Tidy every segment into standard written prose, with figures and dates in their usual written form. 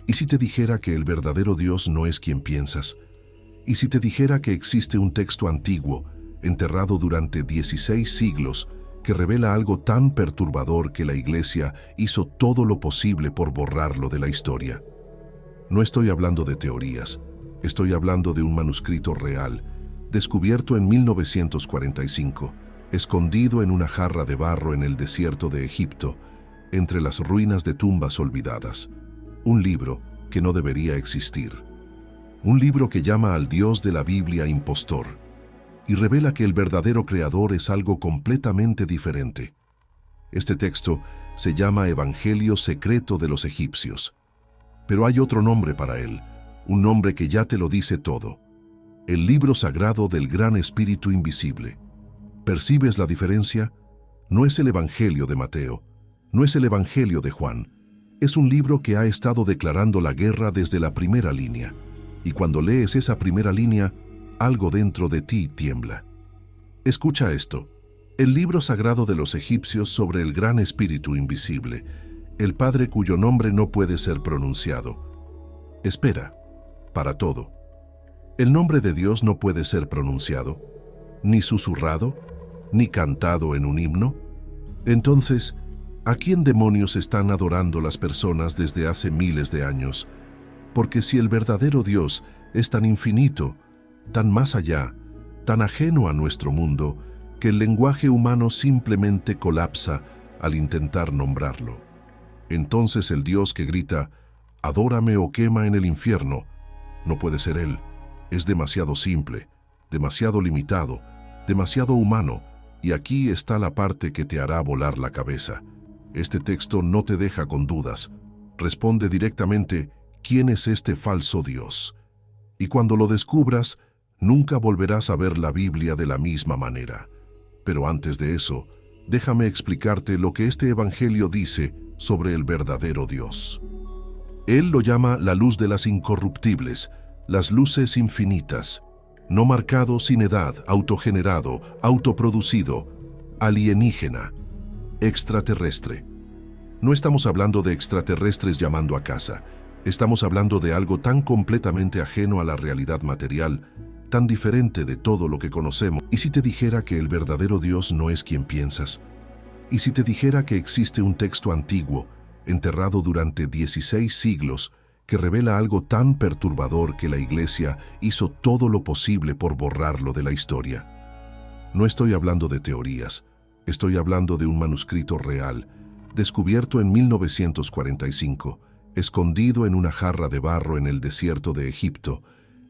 ¿Y si te dijera que el verdadero Dios no es quien piensas? ¿Y si te dijera que existe un texto antiguo, enterrado durante 16 siglos, que revela algo tan perturbador que la Iglesia hizo todo lo posible por borrarlo de la historia? No estoy hablando de teorías, estoy hablando de un manuscrito real, descubierto en 1945, escondido en una jarra de barro en el desierto de Egipto, entre las ruinas de tumbas olvidadas. Un libro que no debería existir. Un libro que llama al Dios de la Biblia impostor y revela que el verdadero creador es algo completamente diferente. Este texto se llama Evangelio Secreto de los Egipcios. Pero hay otro nombre para él, un nombre que ya te lo dice todo. El libro sagrado del gran Espíritu invisible. ¿Percibes la diferencia? No es el Evangelio de Mateo, no es el Evangelio de Juan. Es un libro que ha estado declarando la guerra desde la primera línea. Y cuando lees esa primera línea, algo dentro de ti tiembla. Escucha esto. El libro sagrado de los egipcios sobre el gran Espíritu invisible, el Padre cuyo nombre no puede ser pronunciado. Espera, para todo. El nombre de Dios no puede ser pronunciado, ni susurrado, ni cantado en un himno. Entonces, ¿a quién demonios están adorando las personas desde hace miles de años? Porque si el verdadero Dios es tan infinito, tan más allá, tan ajeno a nuestro mundo, que el lenguaje humano simplemente colapsa al intentar nombrarlo. Entonces el Dios que grita, «Adórame o quema en el infierno», no puede ser Él. Es demasiado simple, demasiado limitado, demasiado humano, y aquí está la parte que te hará volar la cabeza. Este texto no te deja con dudas. Responde directamente, ¿quién es este falso Dios? Y cuando lo descubras, nunca volverás a ver la Biblia de la misma manera. Pero antes de eso, déjame explicarte lo que este Evangelio dice sobre el verdadero Dios. Él lo llama la luz de las incorruptibles, las luces infinitas, no marcado sin edad, autogenerado, autoproducido, alienígena, extraterrestre. No estamos hablando de extraterrestres llamando a casa. Estamos hablando de algo tan completamente ajeno a la realidad material, tan diferente de todo lo que conocemos. ¿Y si te dijera que el verdadero Dios no es quien piensas? ¿Y si te dijera que existe un texto antiguo, enterrado durante 16 siglos, que revela algo tan perturbador que la Iglesia hizo todo lo posible por borrarlo de la historia? No estoy hablando de teorías, estoy hablando de un manuscrito real, descubierto en 1945, escondido en una jarra de barro en el desierto de Egipto,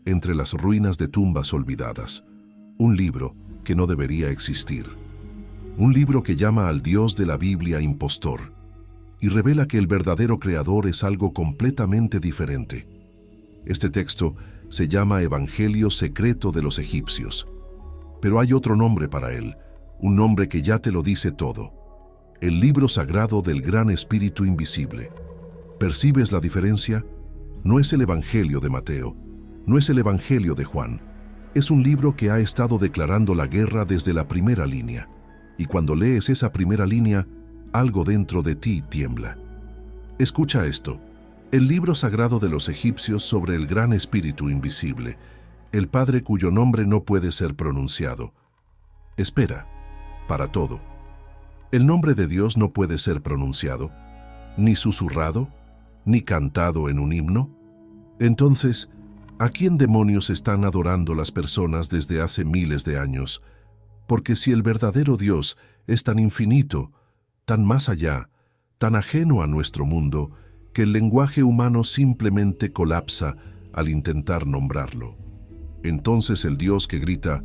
entre las ruinas de tumbas olvidadas. Un libro que no debería existir. Un libro que llama al Dios de la Biblia impostor y revela que el verdadero creador es algo completamente diferente. Este texto se llama Evangelio Secreto de los Egipcios. Pero hay otro nombre para él, un nombre que ya te lo dice todo. El libro sagrado del gran Espíritu invisible. ¿Percibes la diferencia? No es el Evangelio de Mateo, no es el Evangelio de Juan. Es un libro que ha estado declarando la guerra desde la primera línea. Y cuando lees esa primera línea, algo dentro de ti tiembla. Escucha esto. El libro sagrado de los egipcios sobre el gran Espíritu invisible, el Padre cuyo nombre no puede ser pronunciado. Espera, para todo. El nombre de Dios no puede ser pronunciado, ni susurrado, ni cantado en un himno. Entonces, ¿a quién demonios están adorando las personas desde hace miles de años? Porque si el verdadero Dios es tan infinito, tan más allá, tan ajeno a nuestro mundo, que el lenguaje humano simplemente colapsa al intentar nombrarlo. Entonces el Dios que grita,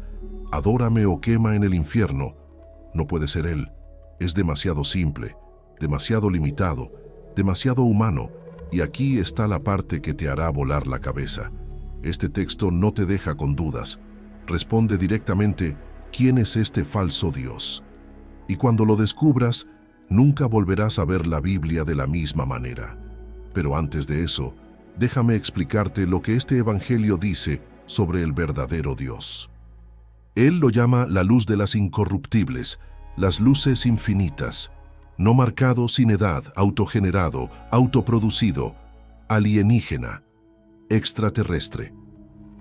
«Adórame o quema en el infierno», no puede ser Él. Es demasiado simple, demasiado limitado, demasiado humano, y aquí está la parte que te hará volar la cabeza. Este texto no te deja con dudas. Responde directamente, ¿quién es este falso Dios? Y cuando lo descubras, nunca volverás a ver la Biblia de la misma manera. Pero antes de eso, déjame explicarte lo que este Evangelio dice sobre el verdadero Dios. Él lo llama la luz de las incorruptibles, las luces infinitas, no marcado sin edad, autogenerado, autoproducido, alienígena, extraterrestre.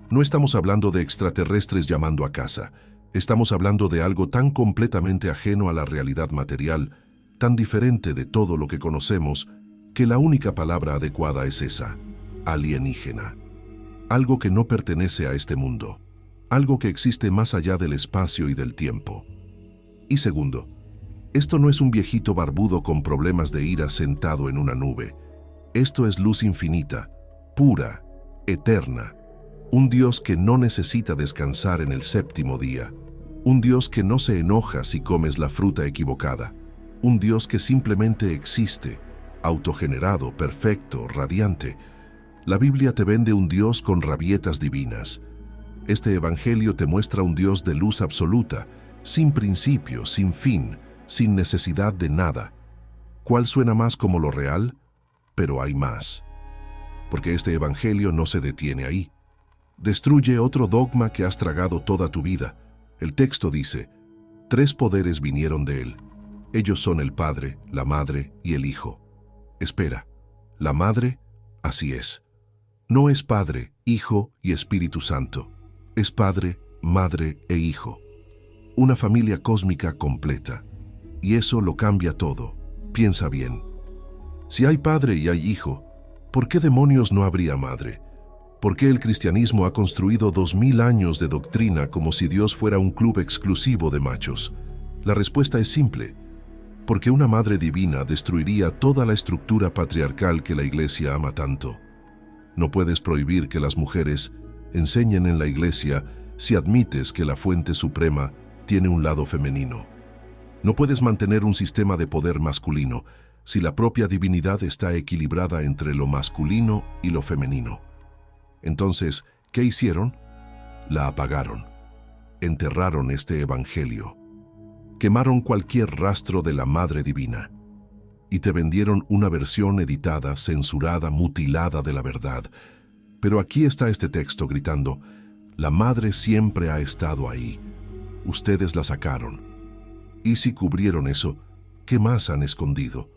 No estamos hablando de extraterrestres llamando a casa. Estamos hablando de algo tan completamente ajeno a la realidad material, tan diferente de todo lo que conocemos, que la única palabra adecuada es esa, alienígena. Algo que no pertenece a este mundo. Algo que existe más allá del espacio y del tiempo. Y segundo, esto no es un viejito barbudo con problemas de ira sentado en una nube. Esto es luz infinita, pura, eterna. Un Dios que no necesita descansar en el séptimo día. Un Dios que no se enoja si comes la fruta equivocada. Un Dios que simplemente existe, autogenerado, perfecto, radiante. La Biblia te vende un Dios con rabietas divinas. Este Evangelio te muestra un Dios de luz absoluta, sin principio, sin fin, sin necesidad de nada. ¿Cuál suena más como lo real? Pero hay más. Porque este Evangelio no se detiene ahí. Destruye otro dogma que has tragado toda tu vida. El texto dice, 3 poderes vinieron de él. Ellos son el Padre, la Madre y el Hijo. Espera, ¿la Madre? Así es. No es Padre, Hijo y Espíritu Santo. Es Padre, Madre e Hijo. Una familia cósmica completa. Y eso lo cambia todo. Piensa bien. Si hay Padre y hay Hijo, ¿por qué demonios no habría Madre? ¿Por qué el cristianismo ha construido 2000 años de doctrina como si Dios fuera un club exclusivo de machos? La respuesta es simple. Porque una Madre divina destruiría toda la estructura patriarcal que la Iglesia ama tanto. No puedes prohibir que las mujeres enseñen en la Iglesia si admites que la fuente suprema tiene un lado femenino. No puedes mantener un sistema de poder masculino si la propia divinidad está equilibrada entre lo masculino y lo femenino. Entonces, ¿qué hicieron? La apagaron. Enterraron este Evangelio. Quemaron cualquier rastro de la Madre Divina. Y te vendieron una versión editada, censurada, mutilada de la verdad. Pero aquí está este texto gritando, la Madre siempre ha estado ahí. Ustedes la sacaron. Y si cubrieron eso, ¿qué más han escondido?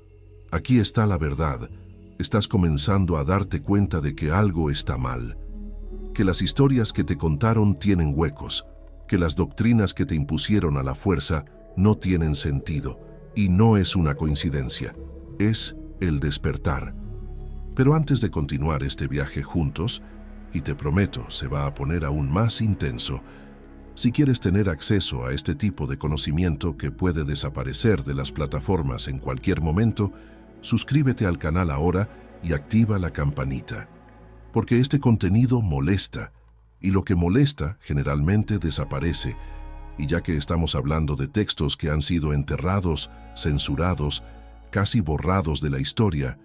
Aquí está la verdad. Estás comenzando a darte cuenta de que algo está mal. Que las historias que te contaron tienen huecos. Que las doctrinas que te impusieron a la fuerza no tienen sentido. Y no es una coincidencia. Es el despertar. Pero antes de continuar este viaje juntos, y te prometo, se va a poner aún más intenso, si quieres tener acceso a este tipo de conocimiento que puede desaparecer de las plataformas en cualquier momento, suscríbete al canal ahora y activa la campanita. Porque este contenido molesta, y lo que molesta generalmente desaparece, y ya que estamos hablando de textos que han sido enterrados, censurados, casi borrados de la historia,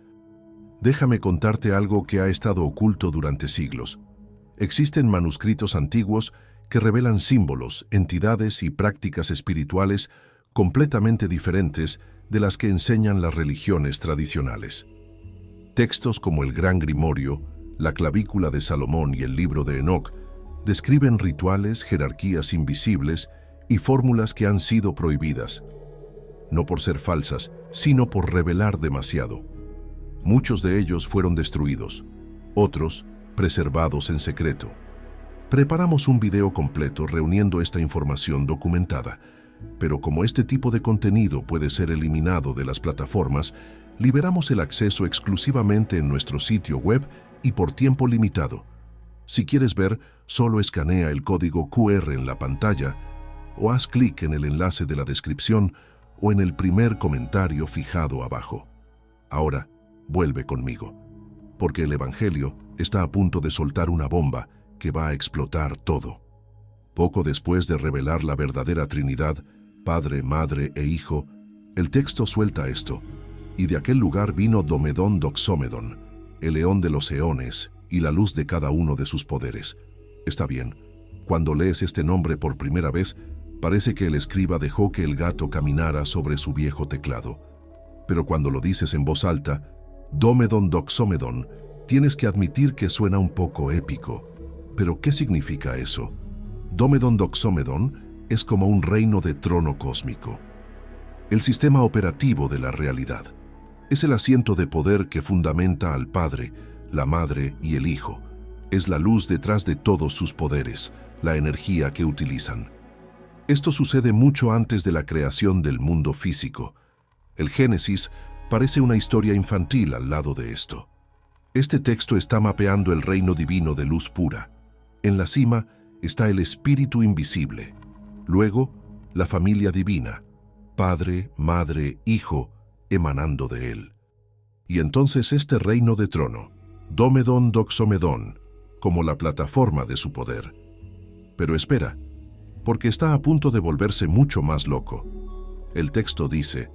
déjame contarte algo que ha estado oculto durante siglos. Existen manuscritos antiguos que revelan símbolos, entidades y prácticas espirituales completamente diferentes de las que enseñan las religiones tradicionales. Textos como el Gran Grimorio, la Clavícula de Salomón y el Libro de Enoc describen rituales, jerarquías invisibles y fórmulas que han sido prohibidas, no por ser falsas, sino por revelar demasiado. Muchos de ellos fueron destruidos, otros preservados en secreto. Preparamos un video completo reuniendo esta información documentada, pero como este tipo de contenido puede ser eliminado de las plataformas, liberamos el acceso exclusivamente en nuestro sitio web y por tiempo limitado. Si quieres ver, solo escanea el código QR en la pantalla o haz clic en el enlace de la descripción o en el primer comentario fijado abajo. Ahora, vuelve conmigo, porque el Evangelio está a punto de soltar una bomba que va a explotar todo. Poco después de revelar la verdadera Trinidad, Padre, Madre e Hijo, el texto suelta esto, y de aquel lugar vino Domedón Doxómedon, el león de los eones y la luz de cada uno de sus poderes. Está bien, cuando lees este nombre por primera vez, parece que el escriba dejó que el gato caminara sobre su viejo teclado. Pero cuando lo dices en voz alta, Domedón Doxómedon, tienes que admitir que suena un poco épico. ¿Pero qué significa eso? Domedón Doxómedon es como un reino de trono cósmico. El sistema operativo de la realidad. Es el asiento de poder que fundamenta al Padre, la Madre y el Hijo. Es la luz detrás de todos sus poderes, la energía que utilizan. Esto sucede mucho antes de la creación del mundo físico. El Génesis parece una historia infantil al lado de esto. Este texto está mapeando el reino divino de luz pura. En la cima está el Espíritu invisible. Luego, la familia divina, Padre, Madre, Hijo, emanando de él. Y entonces este reino de trono, Domedon Doxomedon, como la plataforma de su poder. Pero espera, porque está a punto de volverse mucho más loco. El texto dice,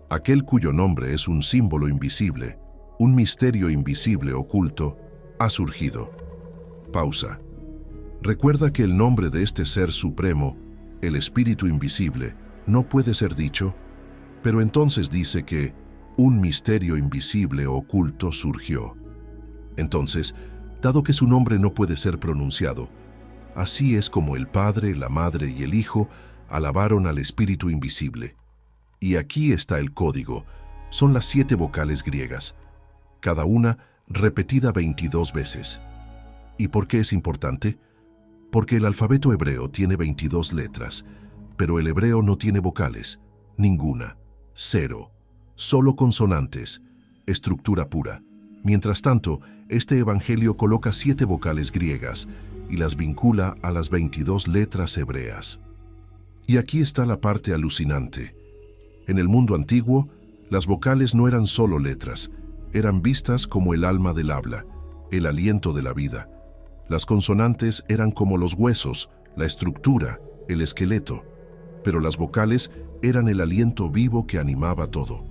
aquel cuyo nombre es un símbolo invisible, un misterio invisible oculto, ha surgido. Pausa. Recuerda que el nombre de este ser supremo, el Espíritu invisible, no puede ser dicho, pero entonces dice que un misterio invisible oculto surgió. Entonces, dado que su nombre no puede ser pronunciado, así es como el Padre, la Madre y el Hijo alabaron al Espíritu invisible. Y aquí está el código. Son las 7 vocales griegas, cada una repetida 22 veces. ¿Y por qué es importante? Porque el alfabeto hebreo tiene 22 letras, pero el hebreo no tiene vocales, ninguna, 0, solo consonantes, estructura pura. Mientras tanto, este evangelio coloca 7 vocales griegas y las vincula a las 22 letras hebreas. Y aquí está la parte alucinante. En el mundo antiguo, las vocales no eran solo letras, eran vistas como el alma del habla, el aliento de la vida. Las consonantes eran como los huesos, la estructura, el esqueleto, pero las vocales eran el aliento vivo que animaba todo.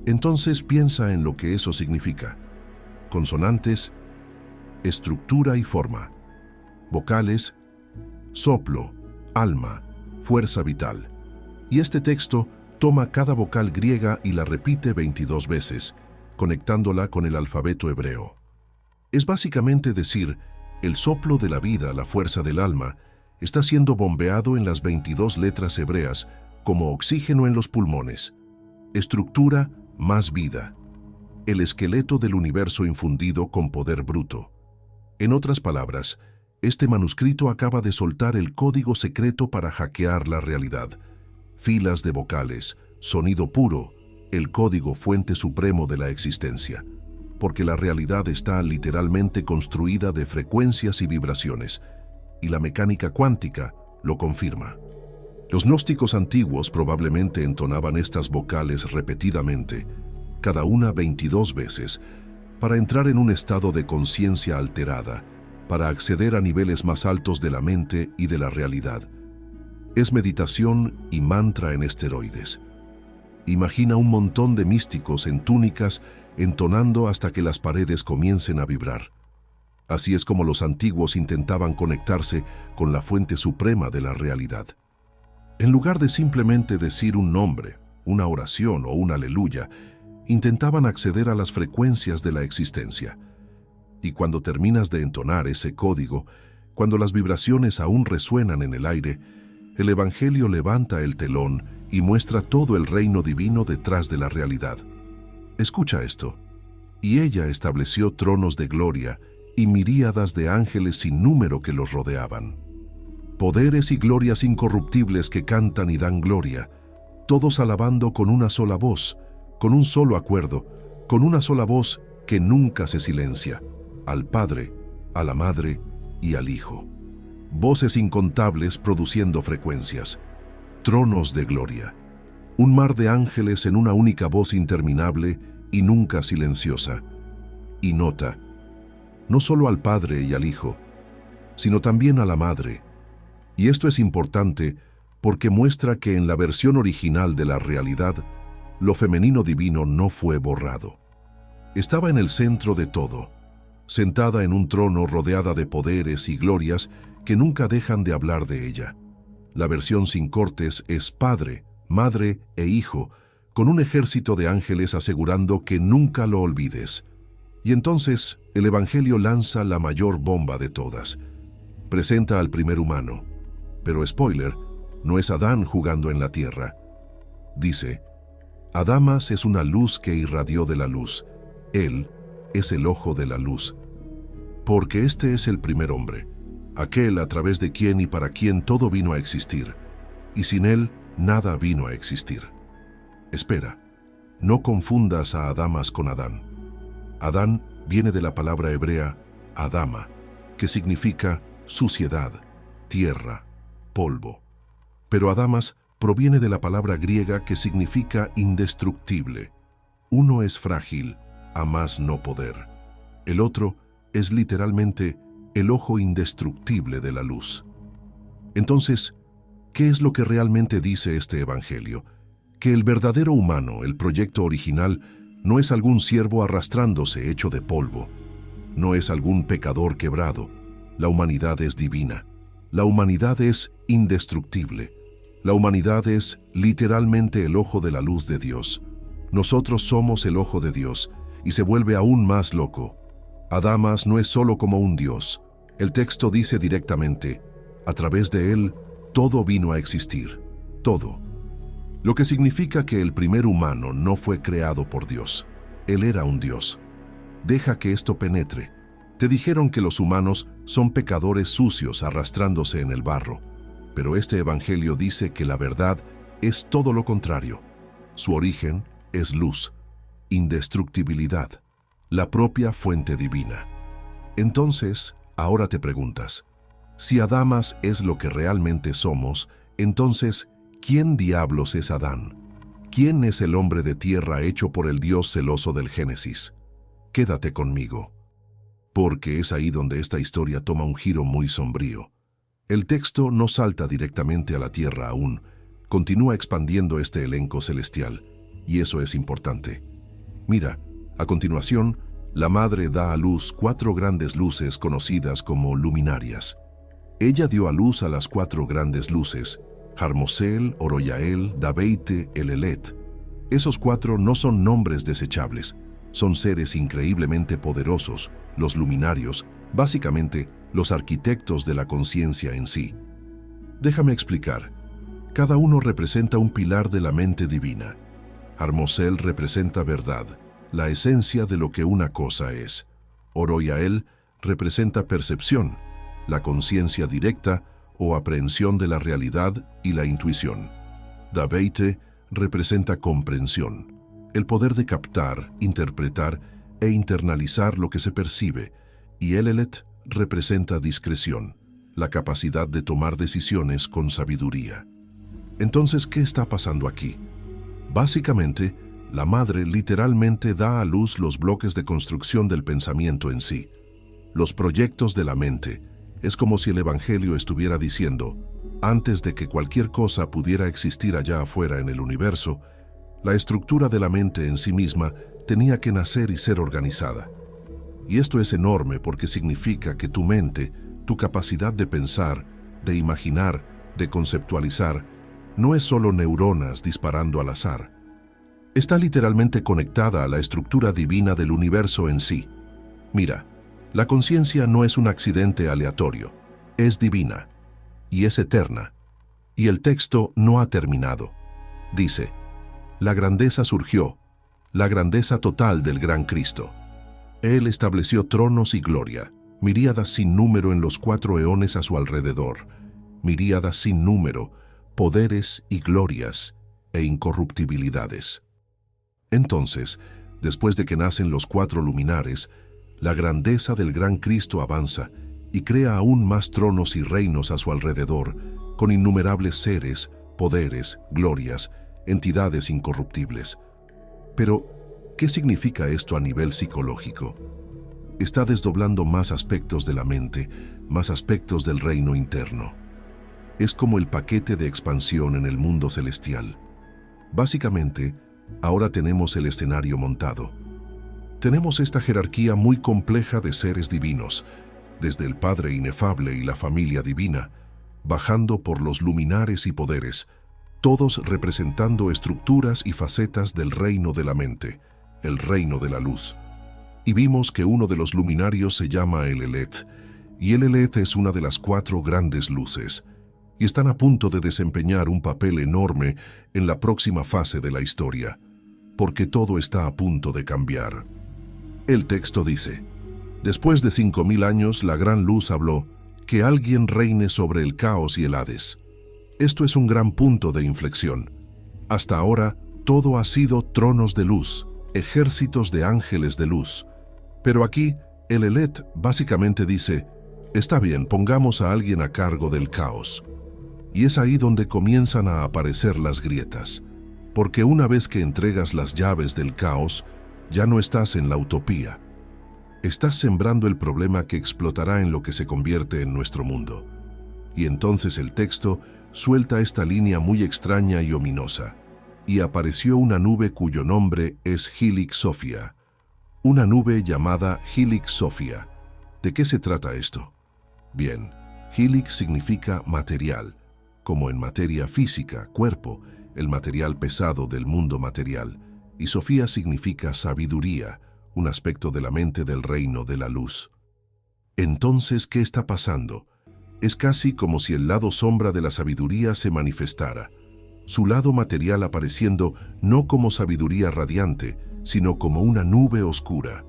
Entonces piensa en lo que eso significa. Consonantes, estructura y forma. Vocales, soplo, alma, fuerza vital. Y este texto toma cada vocal griega y la repite 22 veces, conectándola con el alfabeto hebreo. Es básicamente decir, el soplo de la vida, la fuerza del alma, está siendo bombeado en las 22 letras hebreas como oxígeno en los pulmones. Estructura más vida. El esqueleto del universo infundido con poder bruto. En otras palabras, este manuscrito acaba de soltar el código secreto para hackear la realidad. Filas de vocales, sonido puro, el código fuente supremo de la existencia. Porque la realidad está literalmente construida de frecuencias y vibraciones, y la mecánica cuántica lo confirma. Los gnósticos antiguos probablemente entonaban estas vocales repetidamente, cada una 22 veces, para entrar en un estado de conciencia alterada, para acceder a niveles más altos de la mente y de la realidad. Es meditación y mantra en esteroides. Imagina un montón de místicos en túnicas entonando hasta que las paredes comiencen a vibrar. Así es como los antiguos intentaban conectarse con la fuente suprema de la realidad. En lugar de simplemente decir un nombre, una oración o un aleluya, intentaban acceder a las frecuencias de la existencia. Y cuando terminas de entonar ese código, cuando las vibraciones aún resuenan en el aire, el Evangelio levanta el telón y muestra todo el reino divino detrás de la realidad. Escucha esto. Y ella estableció tronos de gloria y miríadas de ángeles sin número que los rodeaban. Poderes y glorias incorruptibles que cantan y dan gloria, todos alabando con una sola voz, con un solo acuerdo, con una sola voz que nunca se silencia, al Padre, a la Madre y al Hijo. Voces incontables produciendo frecuencias, tronos de gloria. Un mar de ángeles en una única voz interminable y nunca silenciosa. Y nota, no solo al Padre y al Hijo, sino también a la Madre. Y esto es importante porque muestra que en la versión original de la realidad, lo femenino divino no fue borrado. Estaba en el centro de todo, sentada en un trono rodeada de poderes y glorias que nunca dejan de hablar de ella. La versión sin cortes es Padre, Madre e Hijo, con un ejército de ángeles asegurando que nunca lo olvides. Y entonces el Evangelio lanza la mayor bomba de todas. Presenta al primer humano. Pero spoiler, no es Adán jugando en la tierra. Dice, Adamas es una luz que irradió de la luz. Él, es el ojo de la luz, porque este es el primer hombre, aquel a través de quien y para quien todo vino a existir, y sin él nada vino a existir. Espera, no confundas a Adamas con Adán. Adán viene de la palabra hebrea Adama, que significa suciedad, tierra, polvo. Pero Adamas proviene de la palabra griega que significa indestructible. Uno es frágil, a más no poder. El otro es literalmente el ojo indestructible de la luz. Entonces, ¿qué es lo que realmente dice este evangelio? Que el verdadero humano, el proyecto original, no es algún siervo arrastrándose hecho de polvo. No es algún pecador quebrado. La humanidad es divina. La humanidad es indestructible. La humanidad es literalmente el ojo de la luz de Dios. Nosotros somos el ojo de Dios, y se vuelve aún más loco. Adamas no es solo como un Dios. El texto dice directamente, a través de él, todo vino a existir. Todo. Lo que significa que el primer humano no fue creado por Dios. Él era un Dios. Deja que esto penetre. Te dijeron que los humanos son pecadores sucios arrastrándose en el barro, pero este evangelio dice que la verdad es todo lo contrario. Su origen es luz, indestructibilidad, la propia fuente divina. Entonces, ahora te preguntas, si Adamas es lo que realmente somos, entonces, ¿quién diablos es Adán? ¿Quién es el hombre de tierra hecho por el Dios celoso del Génesis? Quédate conmigo, porque es ahí donde esta historia toma un giro muy sombrío. El texto no salta directamente a la tierra aún, continúa expandiendo este elenco celestial, y eso es importante. Mira, a continuación, la madre da a luz 4 grandes luces conocidas como luminarias. Ella dio a luz a las 4 grandes luces, Jarmosel, Oroyael, Dabeite, Elelet. Esos 4 no son nombres desechables, son seres increíblemente poderosos, los luminarios, básicamente los arquitectos de la conciencia en sí. Déjame explicar. Cada uno representa un pilar de la mente divina. Jarmosel representa verdad, la esencia de lo que una cosa es. Oroyael representa percepción, la conciencia directa o aprehensión de la realidad y la intuición. Dabeite representa comprensión, el poder de captar, interpretar e internalizar lo que se percibe, y Elelet representa discreción, la capacidad de tomar decisiones con sabiduría. Entonces, ¿qué está pasando aquí? Básicamente, la madre literalmente da a luz los bloques de construcción del pensamiento en sí, los proyectos de la mente. Es como si el Evangelio estuviera diciendo, antes de que cualquier cosa pudiera existir allá afuera en el universo, la estructura de la mente en sí misma tenía que nacer y ser organizada. Y esto es enorme porque significa que tu mente, tu capacidad de pensar, de imaginar, de conceptualizar, no es solo neuronas disparando al azar. Está literalmente conectada a la estructura divina del universo en sí. Mira, la conciencia no es un accidente aleatorio, es divina y es eterna. Y el texto no ha terminado. Dice, la grandeza surgió, la grandeza total del gran Cristo. Él estableció tronos y gloria, miríadas sin número en los 4 eones a su alrededor, miríadas sin número, poderes y glorias e incorruptibilidades. Entonces, después de que nacen los 4 luminares, la grandeza del gran Cristo avanza y crea aún más tronos y reinos a su alrededor, con innumerables seres, poderes, glorias, entidades incorruptibles. Pero, ¿qué significa esto a nivel psicológico? Está desdoblando más aspectos de la mente, más aspectos del reino interno. Es como el paquete de expansión en el mundo celestial. Básicamente, ahora tenemos el escenario montado. Tenemos esta jerarquía muy compleja de seres divinos, desde el Padre inefable y la familia divina, bajando por los luminares y poderes, todos representando estructuras y facetas del reino de la mente, el reino de la luz. Y vimos que uno de los luminarios se llama Elelet, y Elelet es una de las 4 grandes luces, y están a punto de desempeñar un papel enorme en la próxima fase de la historia, porque todo está a punto de cambiar. El texto dice: después de 5000 años, la gran luz habló, que alguien reine sobre el caos y el Hades. Esto es un gran punto de inflexión. Hasta ahora, todo ha sido tronos de luz, ejércitos de ángeles de luz. Pero aquí, el Elet básicamente dice: está bien, pongamos a alguien a cargo del caos. Y es ahí donde comienzan a aparecer las grietas. Porque una vez que entregas las llaves del caos, ya no estás en la utopía. Estás sembrando el problema que explotará en lo que se convierte en nuestro mundo. Y entonces el texto suelta esta línea muy extraña y ominosa. Y apareció una nube cuyo nombre es Helix Sophia. Una nube llamada Helix Sophia. ¿De qué se trata esto? Bien, Helix significa material, como en materia física, cuerpo, el material pesado del mundo material, y Sofía significa sabiduría, un aspecto de la mente del reino de la luz. Entonces, ¿qué está pasando? Es casi como si el lado sombra de la sabiduría se manifestara, su lado material apareciendo no como sabiduría radiante, sino como una nube oscura.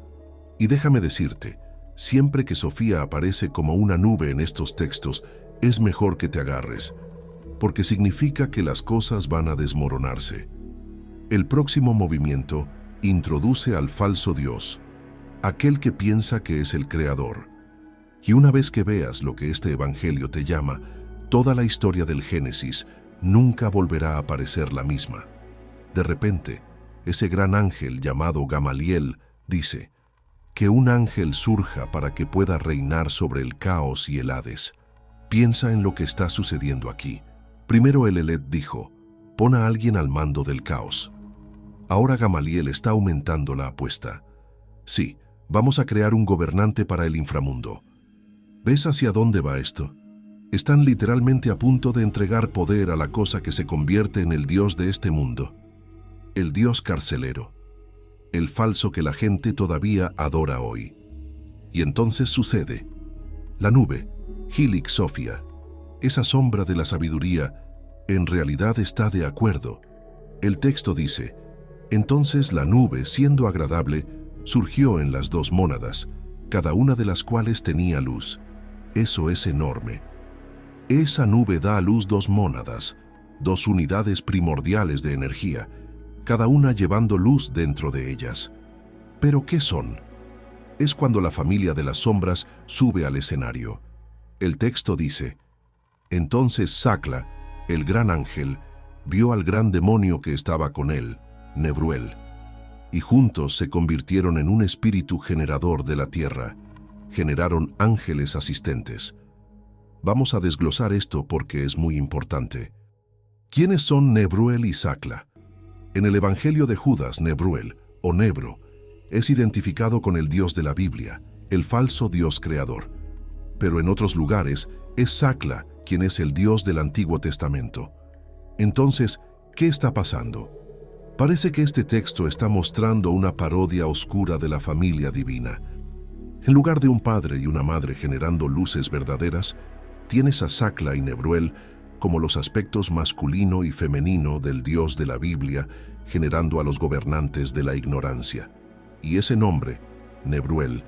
Y déjame decirte, siempre que Sofía aparece como una nube en estos textos, es mejor que te agarres, porque significa que las cosas van a desmoronarse. El próximo movimiento introduce al falso Dios, aquel que piensa que es el creador. Y una vez que veas lo que este evangelio te llama, toda la historia del Génesis nunca volverá a parecer la misma. De repente, ese gran ángel llamado Gamaliel dice: que un ángel surja para que pueda reinar sobre el caos y el Hades. Piensa en lo que está sucediendo aquí. Primero el Elet dijo: pon a alguien al mando del caos. Ahora Gamaliel está aumentando la apuesta. Sí, vamos a crear un gobernante para el inframundo. ¿Ves hacia dónde va esto? Están literalmente a punto de entregar poder a la cosa que se convierte en el Dios de este mundo. El Dios carcelero. El falso que la gente todavía adora hoy. Y entonces sucede. La nube, Helix Sophia, esa sombra de la sabiduría, en realidad está de acuerdo. El texto dice: entonces la nube, siendo agradable, surgió en las dos mónadas, cada una de las cuales tenía luz. Eso es enorme. Esa nube da a luz dos mónadas, dos unidades primordiales de energía, cada una llevando luz dentro de ellas. ¿Pero qué son? Es cuando la familia de las sombras sube al escenario. El texto dice: entonces Sacla, el gran ángel, vio al gran demonio que estaba con él, Nebruel, y juntos se convirtieron en un espíritu generador de la tierra. Generaron ángeles asistentes. Vamos a desglosar esto porque es muy importante. ¿Quiénes son Nebruel y Sacla? En el Evangelio de Judas, Nebruel, o Nebro, es identificado con el Dios de la Biblia, el falso Dios creador. Pero en otros lugares es Sacla quien es el Dios del Antiguo Testamento. Entonces, ¿qué está pasando? Parece que este texto está mostrando una parodia oscura de la familia divina. En lugar de un padre y una madre generando luces verdaderas, tienes a Sacla y Nebruel como los aspectos masculino y femenino del Dios de la Biblia, generando a los gobernantes de la ignorancia. Y ese nombre, Nebruel,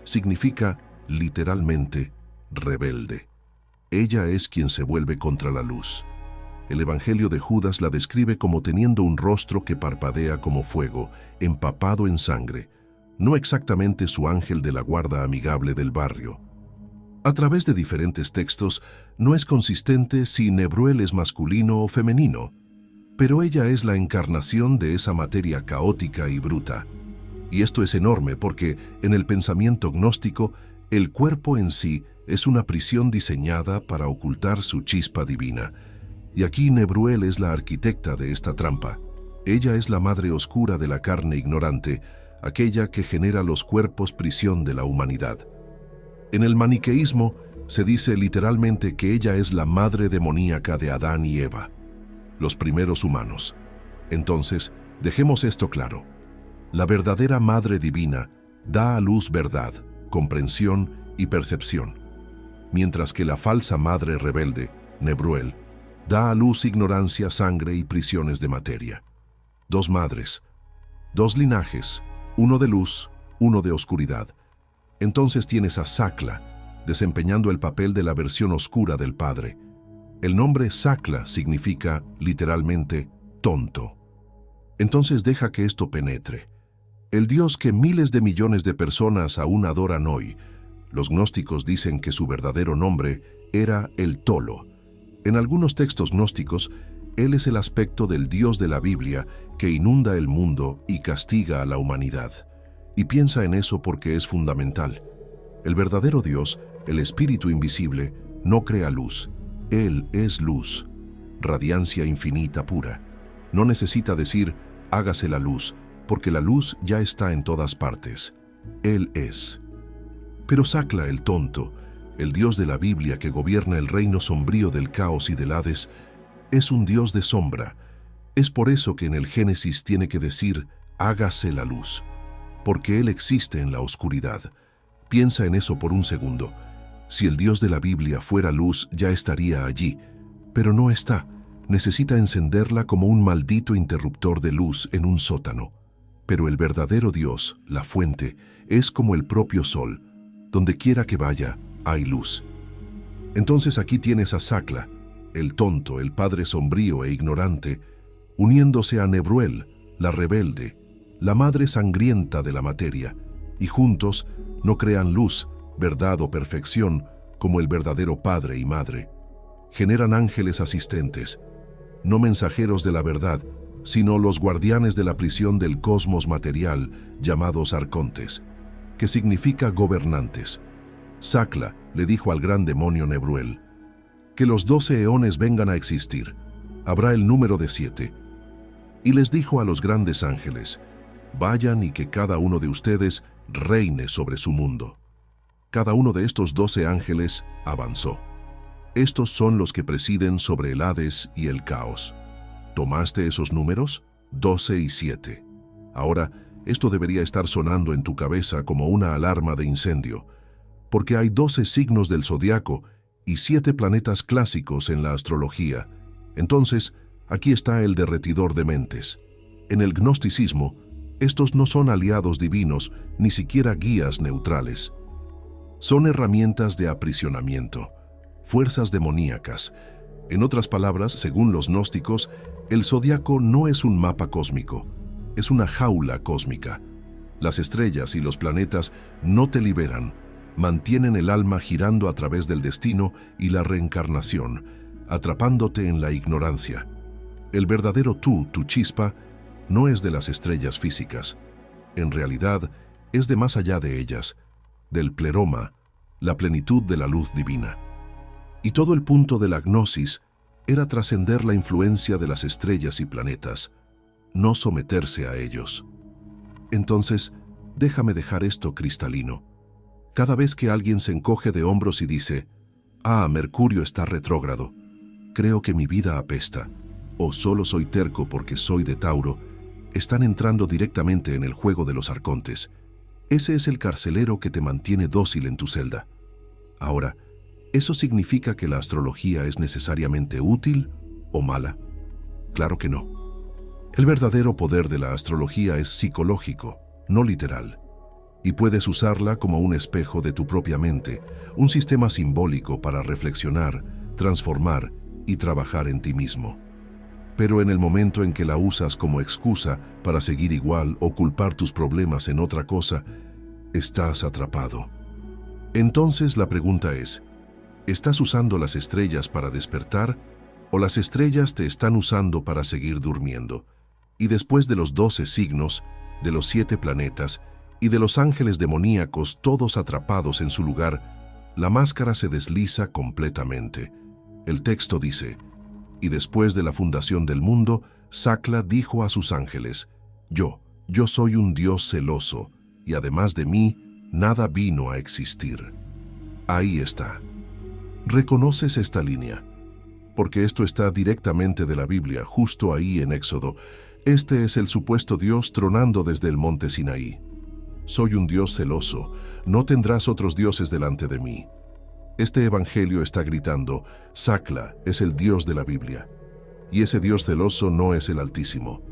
significa literalmente rebelde. Ella es quien se vuelve contra la luz. El Evangelio de Judas la describe como teniendo un rostro que parpadea como fuego, empapado en sangre, no exactamente su ángel de la guarda amigable del barrio. A través de diferentes textos, no es consistente si Nebruel es masculino o femenino, pero ella es la encarnación de esa materia caótica y bruta. Y esto es enorme porque, en el pensamiento gnóstico, el cuerpo en sí es una prisión diseñada para ocultar su chispa divina. Y aquí Nebruel es la arquitecta de esta trampa. Ella es la madre oscura de la carne ignorante, aquella que genera los cuerpos prisión de la humanidad. En el maniqueísmo se dice literalmente que ella es la madre demoníaca de Adán y Eva, los primeros humanos. Entonces, dejemos esto claro. La verdadera Madre Divina da a luz verdad, comprensión y percepción, mientras que la falsa Madre Rebelde, Nebruel, da a luz ignorancia, sangre y prisiones de materia. Dos madres, dos linajes, uno de luz, uno de oscuridad. Entonces tienes a Sacla, desempeñando el papel de la versión oscura del Padre. El nombre Sacla significa, literalmente, tonto. Entonces deja que esto penetre. El Dios que miles de millones de personas aún adoran hoy, los gnósticos dicen que su verdadero nombre era el Tolo. En algunos textos gnósticos, Él es el aspecto del Dios de la Biblia que inunda el mundo y castiga a la humanidad. Y piensa en eso porque es fundamental. El verdadero Dios, el Espíritu invisible, no crea luz. Él es luz, radiancia infinita pura. No necesita decir, hágase la luz, porque la luz ya está en todas partes. Él es. Pero Sacla, el tonto, el Dios de la Biblia que gobierna el reino sombrío del caos y del Hades, es un Dios de sombra. Es por eso que en el Génesis tiene que decir, hágase la luz, porque Él existe en la oscuridad. Piensa en eso por un segundo. Si el Dios de la Biblia fuera luz, ya estaría allí, pero no está. Necesita encenderla como un maldito interruptor de luz en un sótano. Pero el verdadero Dios, la fuente, es como el propio sol. Donde quiera que vaya, hay luz. Entonces aquí tienes a Sacla, el tonto, el padre sombrío e ignorante, uniéndose a Nebruel, la rebelde, la madre sangrienta de la materia, y juntos no crean luz, verdad o perfección como el verdadero padre y madre. Generan ángeles asistentes, no mensajeros de la verdad, sino los guardianes de la prisión del cosmos material, llamados arcontes, que significa gobernantes. Sacla le dijo al gran demonio Nebruel, que los 12 eones vengan a existir, habrá el número de 7. Y les dijo a los grandes ángeles, vayan y que cada uno de ustedes reine sobre su mundo. Cada uno de estos 12 ángeles avanzó. Estos son los que presiden sobre el Hades y el caos. ¿Tomaste esos números? 12 y 7. Ahora, esto debería estar sonando en tu cabeza como una alarma de incendio, porque hay 12 signos del zodiaco y 7 planetas clásicos en la astrología. Entonces, aquí está el derretidor de mentes. En el gnosticismo, estos no son aliados divinos, ni siquiera guías neutrales. Son herramientas de aprisionamiento, fuerzas demoníacas. En otras palabras, según los gnósticos, el zodiaco no es un mapa cósmico, es una jaula cósmica. Las estrellas y los planetas no te liberan, mantienen el alma girando a través del destino y la reencarnación, atrapándote en la ignorancia. El verdadero tú, tu chispa, no es de las estrellas físicas. En realidad, es de más allá de ellas, del pleroma, la plenitud de la luz divina. Y todo el punto de la gnosis era trascender la influencia de las estrellas y planetas, no someterse a ellos. Entonces, déjame dejar esto cristalino. Cada vez que alguien se encoge de hombros y dice, Mercurio está retrógrado, creo que mi vida apesta, o solo soy terco porque soy de Tauro, están entrando directamente en el juego de los arcontes. Ese es el carcelero que te mantiene dócil en tu celda. Ahora, ¿eso significa que la astrología es necesariamente útil o mala? Claro que no. El verdadero poder de la astrología es psicológico, no literal. Y puedes usarla como un espejo de tu propia mente, un sistema simbólico para reflexionar, transformar y trabajar en ti mismo. Pero en el momento en que la usas como excusa para seguir igual o culpar tus problemas en otra cosa, estás atrapado. Entonces la pregunta es, ¿estás usando las estrellas para despertar o las estrellas te están usando para seguir durmiendo? Y después de los 12 signos, de los 7 planetas y de los ángeles demoníacos todos atrapados en su lugar, la máscara se desliza completamente. El texto dice, y después de la fundación del mundo, Sacla dijo a sus ángeles, yo soy un Dios celoso, y además de mí, nada vino a existir. Ahí está. ¿Reconoces esta línea? Porque esto está directamente de la Biblia, justo ahí en Éxodo. Este es el supuesto Dios tronando desde el monte Sinaí. Soy un Dios celoso, no tendrás otros dioses delante de mí. Este evangelio está gritando, Sacla es el Dios de la Biblia. Y ese Dios celoso no es el Altísimo.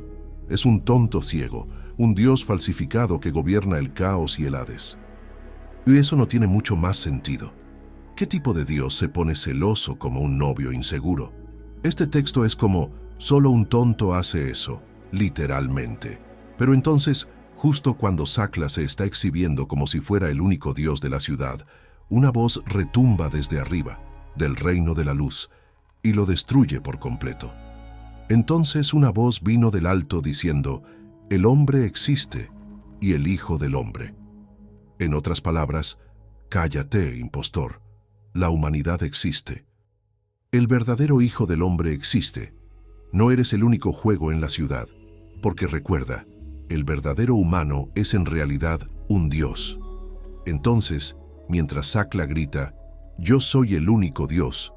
Es un tonto ciego, un dios falsificado que gobierna el caos y el Hades. Y eso no tiene mucho más sentido. ¿Qué tipo de Dios se pone celoso como un novio inseguro? Este texto es como, solo un tonto hace eso, literalmente. Pero entonces, justo cuando Sakla se está exhibiendo como si fuera el único Dios de la ciudad, una voz retumba desde arriba, del reino de la luz, y lo destruye por completo. Entonces una voz vino del alto diciendo, el hombre existe y el Hijo del Hombre. En otras palabras, cállate, impostor, la humanidad existe. El verdadero Hijo del Hombre existe. No eres el único juego en la ciudad, porque recuerda, el verdadero humano es en realidad un Dios. Entonces, mientras Sakla grita, yo soy el único Dios,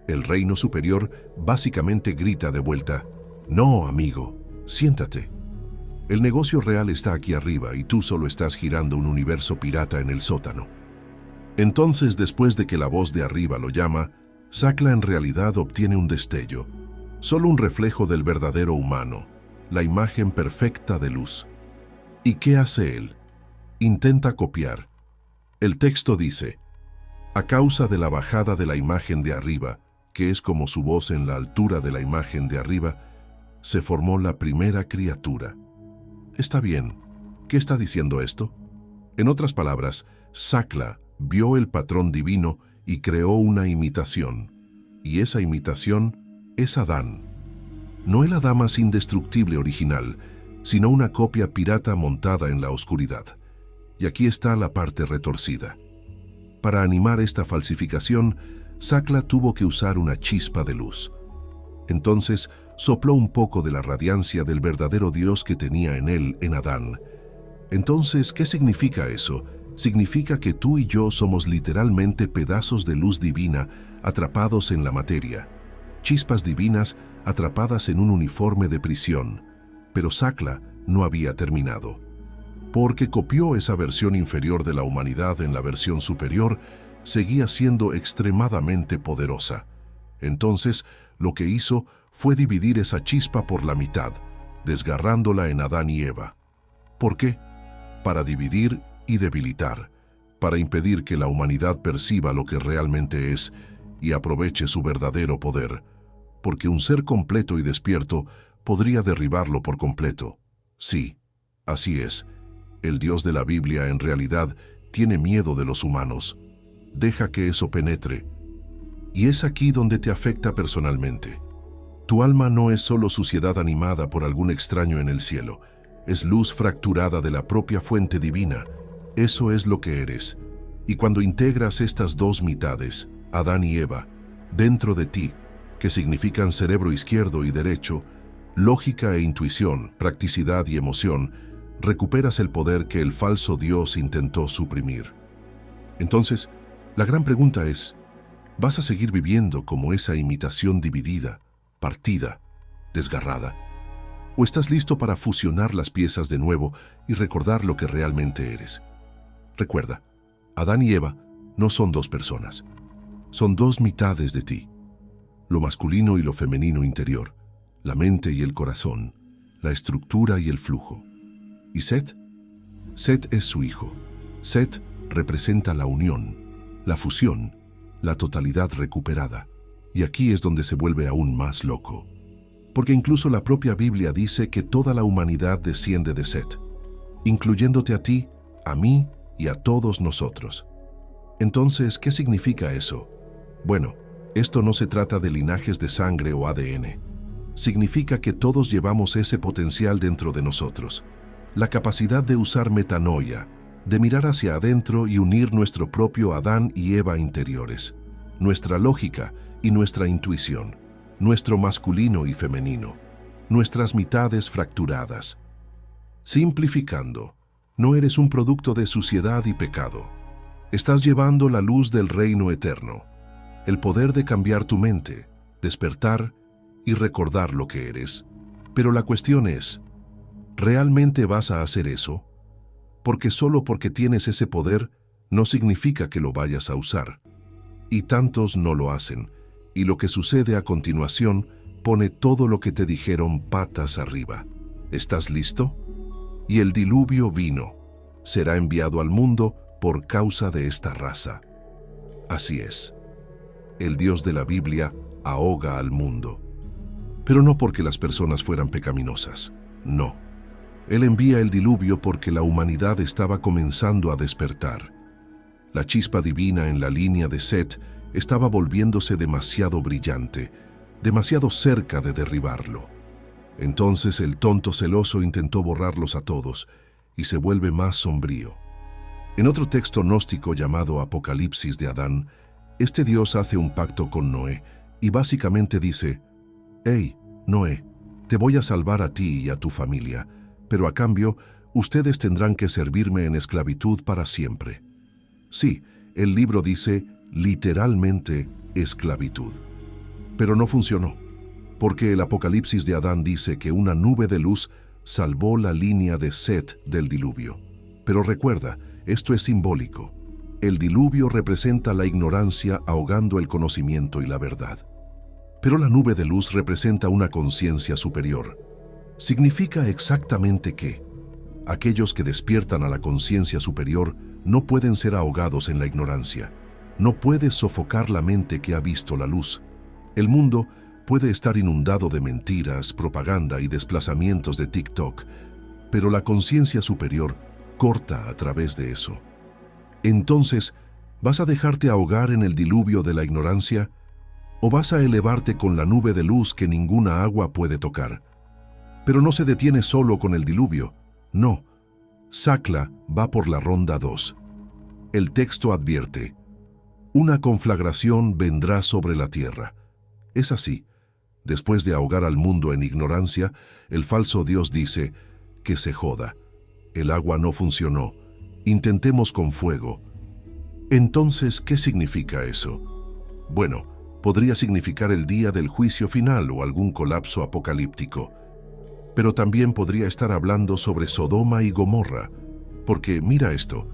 el reino superior básicamente grita de vuelta, no, amigo, siéntate. El negocio real está aquí arriba y tú solo estás girando un universo pirata en el sótano. Entonces, después de que la voz de arriba lo llama, Sakla en realidad obtiene un destello, solo un reflejo del verdadero humano, la imagen perfecta de luz. ¿Y qué hace él? Intenta copiar. El texto dice, a causa de la bajada de la imagen de arriba, que es como su voz en la altura de la imagen de arriba, se formó la primera criatura. Está bien. ¿Qué está diciendo esto? En otras palabras, Sakla vio el patrón divino y creó una imitación. Y esa imitación es Adán. No el Adán más indestructible original, sino una copia pirata montada en la oscuridad. Y aquí está la parte retorcida. Para animar esta falsificación, Sakla tuvo que usar una chispa de luz. Entonces, sopló un poco de la radiancia del verdadero Dios que tenía en él, en Adán. Entonces, ¿qué significa eso? Significa que tú y yo somos literalmente pedazos de luz divina atrapados en la materia, chispas divinas atrapadas en un uniforme de prisión. Pero Sakla no había terminado. Porque copió esa versión inferior de la humanidad en la versión superior, seguía siendo extremadamente poderosa. Entonces, lo que hizo fue dividir esa chispa por la mitad, desgarrándola en Adán y Eva. ¿Por qué? Para dividir y debilitar, para impedir que la humanidad perciba lo que realmente es y aproveche su verdadero poder, porque un ser completo y despierto podría derribarlo por completo. Sí, así es. El Dios de la Biblia en realidad tiene miedo de los humanos. Deja que eso penetre. Y es aquí donde te afecta personalmente. Tu alma no es solo suciedad animada por algún extraño en el cielo. Es luz fracturada de la propia fuente divina. Eso es lo que eres. Y cuando integras estas dos mitades, Adán y Eva, dentro de ti, que significan cerebro izquierdo y derecho, lógica e intuición, practicidad y emoción, recuperas el poder que el falso Dios intentó suprimir. Entonces, la gran pregunta es, ¿vas a seguir viviendo como esa imitación dividida, partida, desgarrada? ¿O estás listo para fusionar las piezas de nuevo y recordar lo que realmente eres? Recuerda, Adán y Eva no son dos personas. Son dos mitades de ti. Lo masculino y lo femenino interior, la mente y el corazón, la estructura y el flujo. ¿Y Set? Set es su hijo. Set representa la unión, la fusión, la totalidad recuperada. Y aquí es donde se vuelve aún más loco. Porque incluso la propia Biblia dice que toda la humanidad desciende de Set, incluyéndote a ti, a mí y a todos nosotros. Entonces, ¿qué significa eso? Bueno, esto no se trata de linajes de sangre o ADN. Significa que todos llevamos ese potencial dentro de nosotros. La capacidad de usar metanoia, de mirar hacia adentro y unir nuestro propio Adán y Eva interiores, nuestra lógica y nuestra intuición, nuestro masculino y femenino, nuestras mitades fracturadas. Simplificando, no eres un producto de suciedad y pecado. Estás llevando la luz del reino eterno, el poder de cambiar tu mente, despertar y recordar lo que eres. Pero la cuestión es, ¿realmente vas a hacer eso? Porque solo porque tienes ese poder no significa que lo vayas a usar. Y tantos no lo hacen, y lo que sucede a continuación pone todo lo que te dijeron patas arriba. ¿Estás listo? Y el diluvio vino. Será enviado al mundo por causa de esta raza. Así es. El Dios de la Biblia ahoga al mundo. Pero no porque las personas fueran pecaminosas. No. Él envía el diluvio porque la humanidad estaba comenzando a despertar. La chispa divina en la línea de Set estaba volviéndose demasiado brillante, demasiado cerca de derribarlo. Entonces el tonto celoso intentó borrarlos a todos y se vuelve más sombrío. En otro texto gnóstico llamado Apocalipsis de Adán, este Dios hace un pacto con Noé y básicamente dice: «Hey, Noé, te voy a salvar a ti y a tu familia, pero a cambio, ustedes tendrán que servirme en esclavitud para siempre». Sí, el libro dice literalmente esclavitud. Pero no funcionó, porque el Apocalipsis de Adán dice que una nube de luz salvó la línea de Set del diluvio. Pero recuerda, esto es simbólico. El diluvio representa la ignorancia ahogando el conocimiento y la verdad. Pero la nube de luz representa una conciencia superior. Significa exactamente que aquellos que despiertan a la conciencia superior no pueden ser ahogados en la ignorancia. No puedes sofocar la mente que ha visto la luz. El mundo puede estar inundado de mentiras, propaganda y desplazamientos de TikTok, pero la conciencia superior corta a través de eso. Entonces, ¿vas a dejarte ahogar en el diluvio de la ignorancia? ¿O vas a elevarte con la nube de luz que ninguna agua puede tocar? Pero no se detiene solo con el diluvio. No. Sakla va por la ronda 2. El texto advierte: una conflagración vendrá sobre la tierra. Es así. Después de ahogar al mundo en ignorancia, el falso Dios dice: que se joda. El agua no funcionó. Intentemos con fuego. Entonces, ¿qué significa eso? Bueno, podría significar el día del juicio final o algún colapso apocalíptico. Pero también podría estar hablando sobre Sodoma y Gomorra, porque mira esto,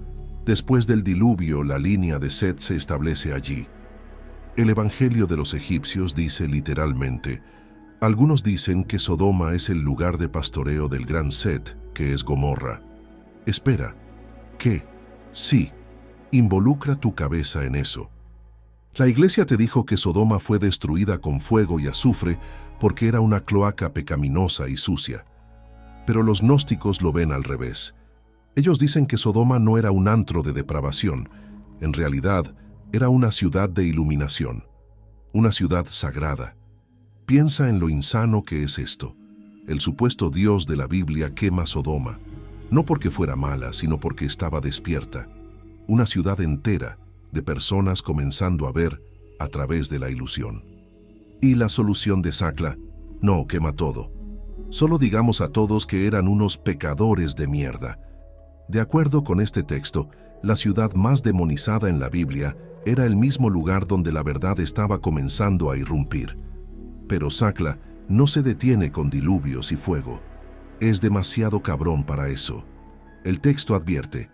después del diluvio la línea de Set se establece allí. El Evangelio de los egipcios dice literalmente: algunos dicen que Sodoma es el lugar de pastoreo del gran Set, que es Gomorra. Espera, ¿qué? Sí, involucra tu cabeza en eso. La iglesia te dijo que Sodoma fue destruida con fuego y azufre porque era una cloaca pecaminosa y sucia. Pero los gnósticos lo ven al revés. Ellos dicen que Sodoma no era un antro de depravación. En realidad, era una ciudad de iluminación, una ciudad sagrada. Piensa en lo insano que es esto. El supuesto Dios de la Biblia quema Sodoma, no porque fuera mala, sino porque estaba despierta. Una ciudad entera de personas comenzando a ver a través de la ilusión. Y la solución de Sakla: no, quema todo. Solo digamos a todos que eran unos pecadores de mierda. De acuerdo con este texto, la ciudad más demonizada en la Biblia era el mismo lugar donde la verdad estaba comenzando a irrumpir. Pero Sakla no se detiene con diluvios y fuego. Es demasiado cabrón para eso. El texto advierte: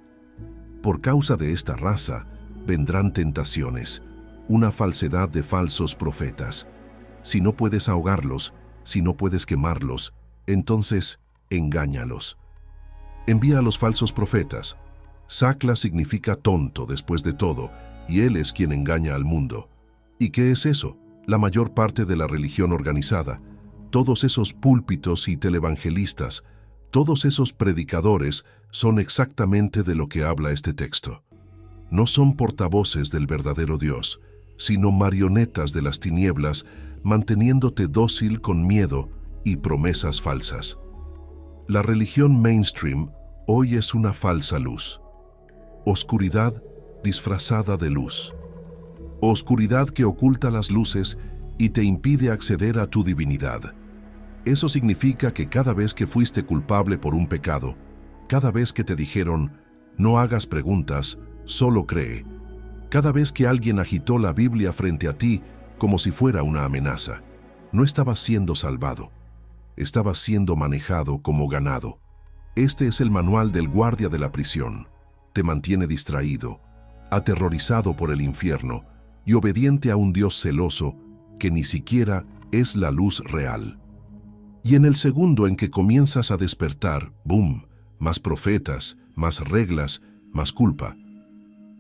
por causa de esta raza vendrán tentaciones, una falsedad de falsos profetas. Si no puedes ahogarlos, si no puedes quemarlos, entonces engáñalos. Envía a los falsos profetas. Sakla significa tonto después de todo, y él es quien engaña al mundo. ¿Y qué es eso? La mayor parte de la religión organizada. Todos esos púlpitos y televangelistas, todos esos predicadores son exactamente de lo que habla este texto. No son portavoces del verdadero Dios, sino marionetas de las tinieblas, manteniéndote dócil con miedo y promesas falsas. La religión mainstream hoy es una falsa luz. Oscuridad disfrazada de luz. Oscuridad que oculta las luces y te impide acceder a tu divinidad. Eso significa que cada vez que fuiste culpable por un pecado, cada vez que te dijeron: no hagas preguntas, solo cree, cada vez que alguien agitó la Biblia frente a ti como si fuera una amenaza, no estabas siendo salvado, estabas siendo manejado como ganado. Este es el manual del guardia de la prisión. Te mantiene distraído, aterrorizado por el infierno y obediente a un Dios celoso que ni siquiera es la luz real. Y en el segundo en que comienzas a despertar, ¡boom!, más profetas, más reglas, más culpa.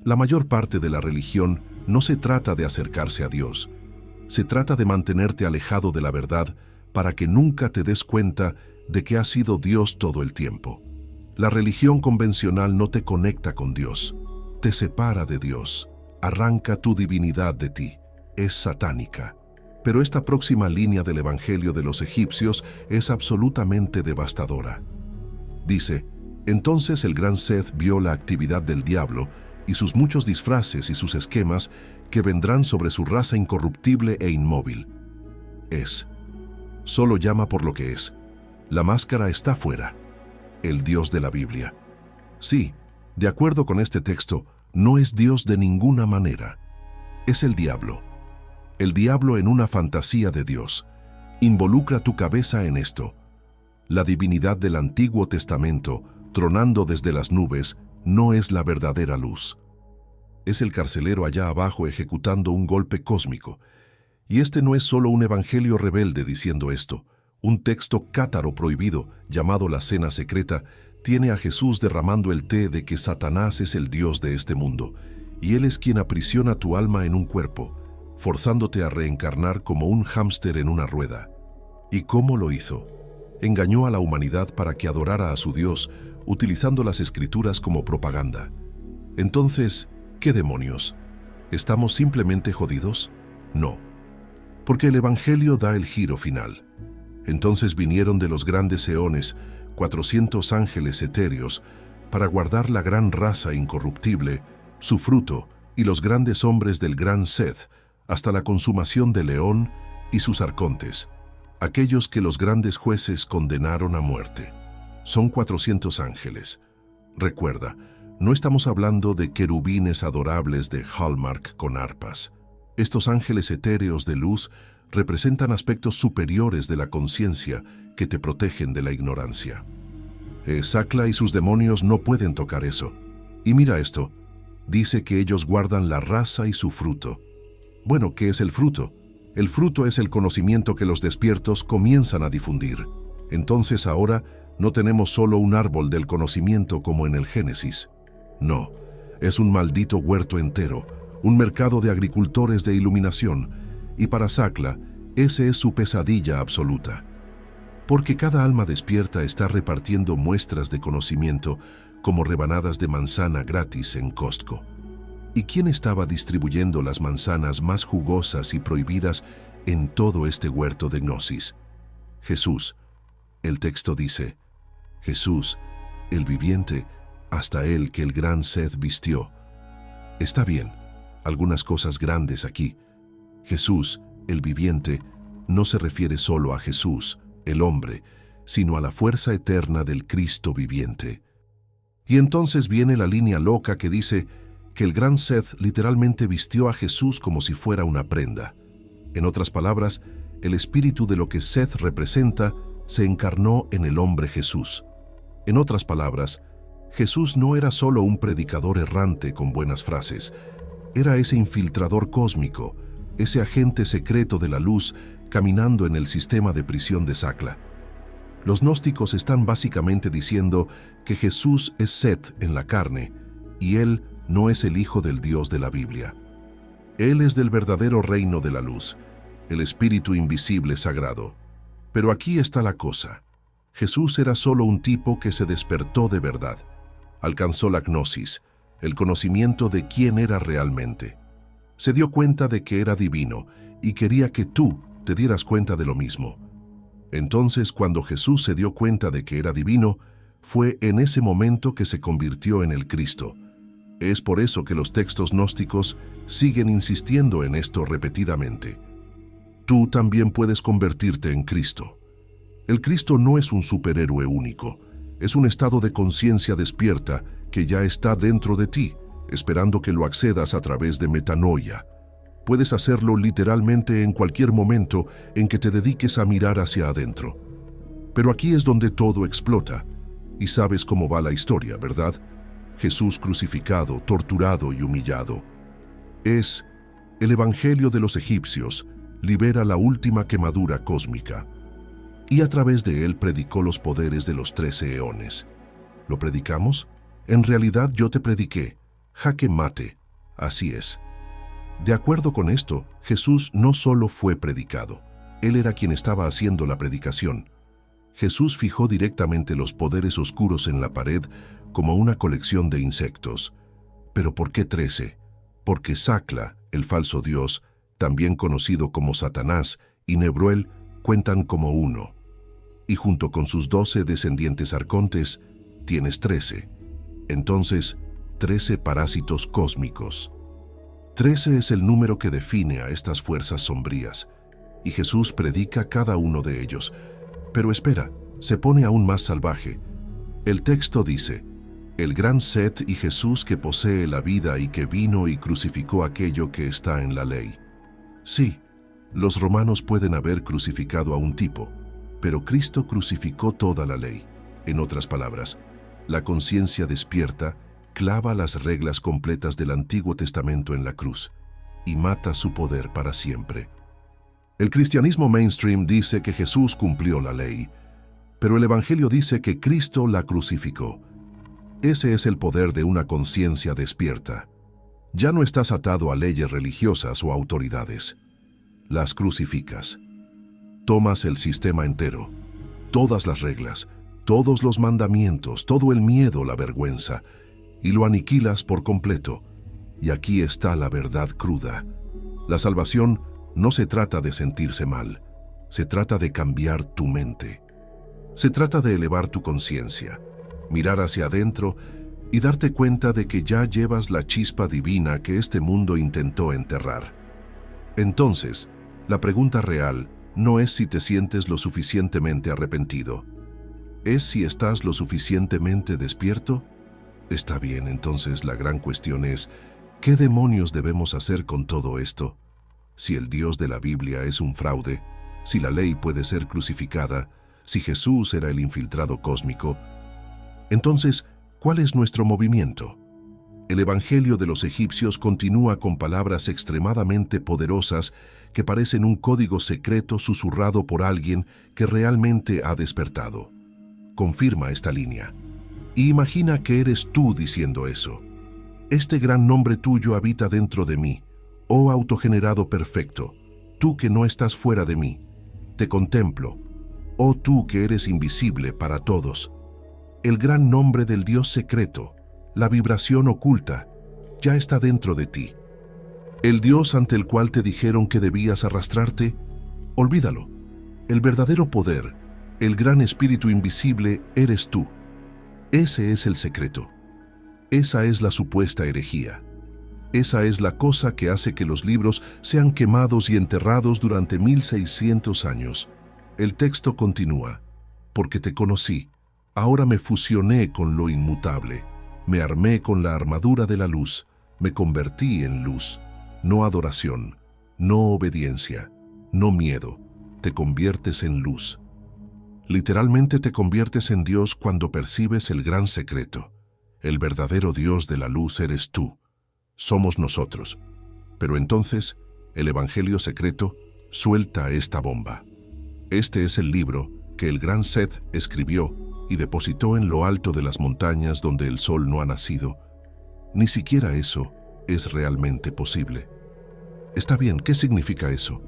La mayor parte de la religión no se trata de acercarse a Dios. Se trata de mantenerte alejado de la verdad para que nunca te des cuenta de que has sido Dios todo el tiempo. La religión convencional no te conecta con Dios, te separa de Dios, arranca tu divinidad de ti, es satánica. Pero esta próxima línea del Evangelio de los egipcios es absolutamente devastadora. Dice, entonces el gran Seth vio la actividad del diablo y sus muchos disfraces y sus esquemas que vendrán sobre su raza incorruptible e inmóvil. Solo llama por lo que es. La máscara está fuera. El Dios de la Biblia. Sí, de acuerdo con este texto, no es Dios de ninguna manera. Es el diablo. El diablo en una fantasía de Dios. Involucra tu cabeza en esto. La divinidad del Antiguo Testamento, tronando desde las nubes, no es la verdadera luz. Es el carcelero allá abajo ejecutando un golpe cósmico. Y este no es solo un evangelio rebelde diciendo esto. Un texto cátaro prohibido, llamado la Cena Secreta, tiene a Jesús derramando el té de que Satanás es el Dios de este mundo, y Él es quien aprisiona tu alma en un cuerpo, forzándote a reencarnar como un hámster en una rueda. ¿Y cómo lo hizo? Engañó a la humanidad para que adorara a su Dios, utilizando las Escrituras como propaganda. Entonces, ¿qué demonios? ¿Estamos simplemente jodidos? No. Porque el Evangelio da el giro final. Entonces vinieron de los grandes eones 400 ángeles etéreos para guardar la gran raza incorruptible, su fruto y los grandes hombres del gran Seth, hasta la consumación del león y sus arcontes, aquellos que los grandes jueces condenaron a muerte. Son 400 ángeles. Recuerda, no estamos hablando de querubines adorables de Hallmark con arpas. Estos ángeles etéreos de luz representan aspectos superiores de la conciencia que te protegen de la ignorancia. Sakla y sus demonios no pueden tocar eso. Y mira esto, dice que ellos guardan la raza y su fruto. Bueno, ¿qué es el fruto? El fruto es el conocimiento que los despiertos comienzan a difundir. Entonces ahora no tenemos solo un árbol del conocimiento como en el Génesis. No, es un maldito huerto entero, un mercado de agricultores de iluminación, y para Sakla, ese es su pesadilla absoluta. Porque cada alma despierta está repartiendo muestras de conocimiento como rebanadas de manzana gratis en Costco. ¿Y quién estaba distribuyendo las manzanas más jugosas y prohibidas en todo este huerto de gnosis? Jesús. El texto dice, Jesús, el viviente, hasta él que el gran Seth vistió. Está bien, algunas cosas grandes aquí. Jesús, el viviente, no se refiere solo a Jesús, el hombre, sino a la fuerza eterna del Cristo viviente. Y entonces viene la línea loca que dice que el gran Seth literalmente vistió a Jesús como si fuera una prenda. En otras palabras, el espíritu de lo que Seth representa se encarnó en el hombre Jesús. En otras palabras, Jesús no era solo un predicador errante con buenas frases, era ese infiltrador cósmico, ese agente secreto de la luz caminando en el sistema de prisión de Sakla. Los gnósticos están básicamente diciendo que Jesús es Seth en la carne y Él no es el Hijo del Dios de la Biblia. Él es del verdadero reino de la luz, el Espíritu invisible sagrado. Pero aquí está la cosa. Jesús era solo un tipo que se despertó de verdad. Alcanzó la gnosis, el conocimiento de quién era realmente. Se dio cuenta de que era divino y quería que tú te dieras cuenta de lo mismo. Entonces, cuando Jesús se dio cuenta de que era divino, fue en ese momento que se convirtió en el Cristo. Es por eso que los textos gnósticos siguen insistiendo en esto repetidamente. Tú también puedes convertirte en Cristo. El Cristo no es un superhéroe único, es un estado de conciencia despierta que ya está dentro de ti, esperando que lo accedas a través de metanoia. Puedes hacerlo literalmente en cualquier momento en que te dediques a mirar hacia adentro. Pero aquí es donde todo explota. Y sabes cómo va la historia, ¿verdad? Jesús crucificado, torturado y humillado. Es el Evangelio de los egipcios, libera la última quemadura cósmica. y a través de él predicó los poderes de los 13 eones. ¿Lo predicamos? En realidad yo te prediqué. Jaque mate. Así es. De acuerdo con esto, Jesús no solo fue predicado. Él era quien estaba haciendo la predicación. Jesús fijó directamente los poderes oscuros en la pared como una colección de insectos. ¿Pero por qué 13? Porque Sacla, el falso dios, también conocido como Satanás, y Nebruel cuentan como uno. Y junto con sus 12 descendientes arcontes, tienes 13. Entonces, 13 parásitos cósmicos. 13 es el número que define a estas fuerzas sombrías, y Jesús predica cada uno de ellos. Pero espera, se pone aún más salvaje. El texto dice: el gran Set y Jesús que posee la vida y que vino y crucificó aquello que está en la ley. Sí, los romanos pueden haber crucificado a un tipo, pero Cristo crucificó toda la ley. En otras palabras, la conciencia despierta clava las reglas completas del Antiguo Testamento en la cruz y mata su poder para siempre. El cristianismo mainstream dice que Jesús cumplió la ley, pero el Evangelio dice que Cristo la crucificó. Ese es el poder de una conciencia despierta. Ya no estás atado a leyes religiosas o autoridades. Las crucificas. Tomas el sistema entero, todas las reglas, todos los mandamientos, todo el miedo, la vergüenza, y lo aniquilas por completo. Y aquí está la verdad cruda. La salvación no se trata de sentirse mal, se trata de cambiar tu mente. Se trata de elevar tu conciencia, mirar hacia adentro y darte cuenta de que ya llevas la chispa divina que este mundo intentó enterrar. Entonces, la pregunta real no es si te sientes lo suficientemente arrepentido. ¿Es si estás lo suficientemente despierto? Está bien, entonces la gran cuestión es, ¿qué demonios debemos hacer con todo esto? Si el Dios de la Biblia es un fraude, si la ley puede ser crucificada, si Jesús era el infiltrado cósmico, entonces, ¿cuál es nuestro movimiento? El Evangelio de los egipcios continúa con palabras extremadamente poderosas que parecen un código secreto susurrado por alguien que realmente ha despertado. Confirma esta línea. Y imagina que eres tú diciendo eso. Este gran nombre tuyo habita dentro de mí, oh autogenerado perfecto, tú que no estás fuera de mí. Te contemplo, oh tú que eres invisible para todos. El gran nombre del Dios secreto, la vibración oculta, ya está dentro de ti. El Dios ante el cual te dijeron que debías arrastrarte, olvídalo. El verdadero poder, el gran espíritu invisible, eres tú. Ese es el secreto. Esa es la supuesta herejía. Esa es la cosa que hace que los libros sean quemados y enterrados durante 1600 años. El texto continúa: porque te conocí, ahora me fusioné con lo inmutable, me armé con la armadura de la luz, me convertí en luz. No adoración, no obediencia, no miedo, te conviertes en luz. Literalmente te conviertes en Dios cuando percibes el gran secreto. El verdadero Dios de la luz eres tú. Somos nosotros. Pero entonces, el Evangelio secreto suelta esta bomba. Este es el libro que el gran Set escribió y depositó en lo alto de las montañas donde el sol no ha nacido. Ni siquiera eso es realmente posible. Está bien, ¿qué significa eso?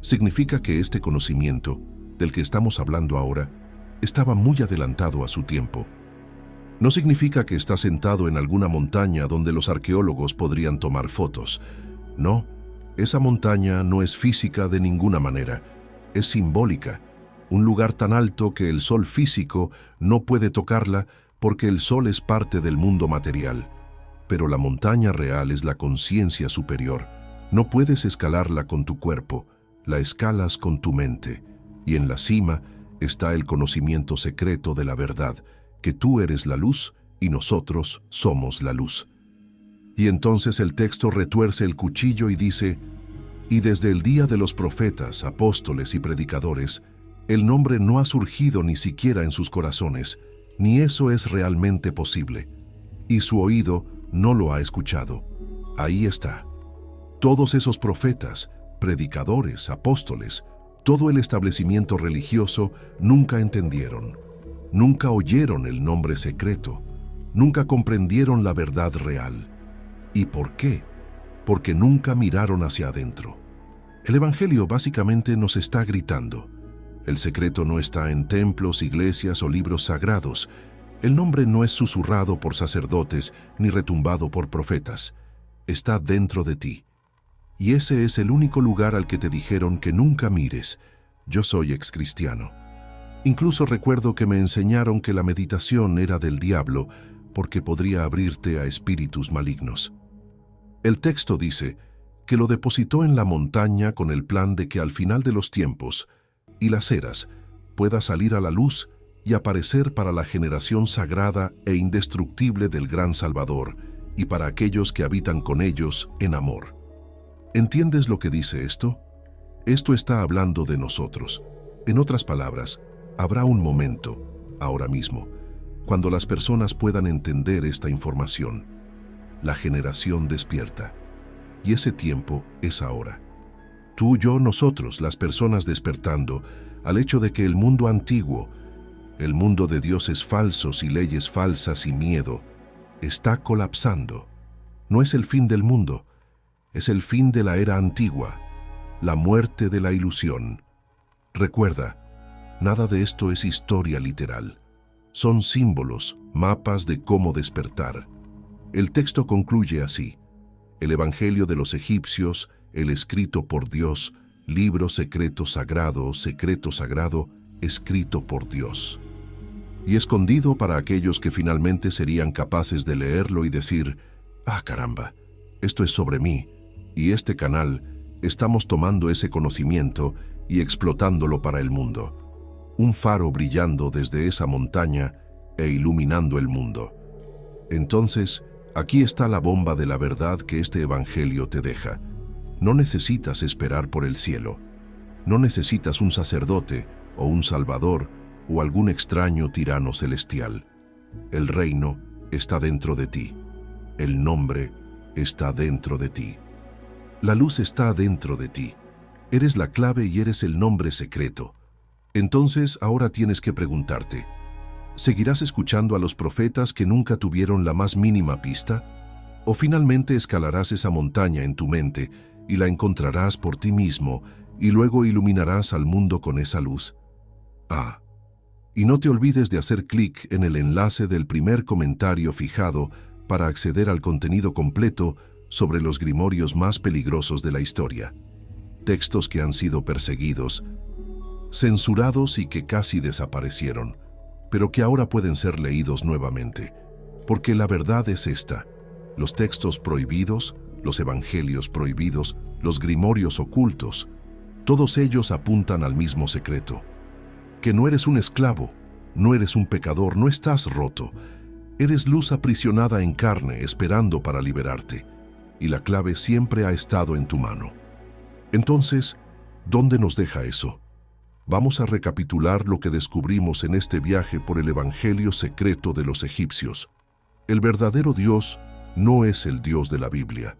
Significa que este conocimiento, del que estamos hablando ahora, estaba muy adelantado a su tiempo. No significa que está sentado en alguna montaña donde los arqueólogos podrían tomar fotos. No, esa montaña no es física de ninguna manera, es simbólica. Un lugar tan alto que el sol físico no puede tocarla porque el sol es parte del mundo material. Pero la montaña real es la conciencia superior. No puedes escalarla con tu cuerpo, la escalas con tu mente. Y en la cima está el conocimiento secreto de la verdad, que tú eres la luz y nosotros somos la luz. Y entonces el texto retuerce el cuchillo y dice: y desde el día de los profetas, apóstoles y predicadores, el nombre no ha surgido ni siquiera en sus corazones, ni eso es realmente posible. Y su oído no lo ha escuchado. Ahí está. Todos esos profetas, predicadores, apóstoles, todo el establecimiento religioso nunca entendieron, nunca oyeron el nombre secreto, nunca comprendieron la verdad real. ¿Y por qué? Porque nunca miraron hacia adentro. El Evangelio básicamente nos está gritando: el secreto no está en templos, iglesias o libros sagrados. El nombre no es susurrado por sacerdotes ni retumbado por profetas. Está dentro de ti. Y ese es el único lugar al que te dijeron que nunca mires. Yo soy excristiano. Incluso recuerdo que me enseñaron que la meditación era del diablo porque podría abrirte a espíritus malignos. El texto dice que lo depositó en la montaña con el plan de que al final de los tiempos y las eras pueda salir a la luz y aparecer para la generación sagrada e indestructible del gran Salvador y para aquellos que habitan con ellos en amor. ¿Entiendes lo que dice esto? Esto está hablando de nosotros. En otras palabras, habrá un momento, ahora mismo, cuando las personas puedan entender esta información. La generación despierta. Y ese tiempo es ahora. Tú, yo, nosotros, las personas despertando al hecho de que el mundo antiguo, el mundo de dioses falsos y leyes falsas y miedo, está colapsando. No es el fin del mundo, es el fin de la era antigua, la muerte de la ilusión. Recuerda, nada de esto es historia literal. Son símbolos, mapas de cómo despertar. El texto concluye así: el Evangelio de los egipcios, el escrito por Dios, libro secreto sagrado, escrito por Dios. Y escondido para aquellos que finalmente serían capaces de leerlo y decir: ¡ah, caramba! Esto es sobre mí, y este canal, estamos tomando ese conocimiento y explotándolo para el mundo. Un faro brillando desde esa montaña e iluminando el mundo. Entonces, aquí está la bomba de la verdad que este Evangelio te deja. No necesitas esperar por el cielo. No necesitas un sacerdote o un salvador o algún extraño tirano celestial. El reino está dentro de ti. El nombre está dentro de ti. La luz está dentro de ti. Eres la clave y eres el nombre secreto. Entonces, ahora tienes que preguntarte: ¿seguirás escuchando a los profetas que nunca tuvieron la más mínima pista? ¿O finalmente escalarás esa montaña en tu mente y la encontrarás por ti mismo y luego iluminarás al mundo con esa luz? Y no te olvides de hacer clic en el enlace del primer comentario fijado para acceder al contenido completo sobre los grimorios más peligrosos de la historia. Textos que han sido perseguidos, censurados y que casi desaparecieron, pero que ahora pueden ser leídos nuevamente. Porque la verdad es esta: los textos prohibidos, los evangelios prohibidos, los grimorios ocultos, todos ellos apuntan al mismo secreto: que no eres un esclavo, no eres un pecador, no estás roto. Eres luz aprisionada en carne, esperando para liberarte, y la clave siempre ha estado en tu mano. Entonces, ¿dónde nos deja eso? Vamos a recapitular lo que descubrimos en este viaje por el Evangelio secreto de los egipcios. El verdadero Dios no es el Dios de la Biblia.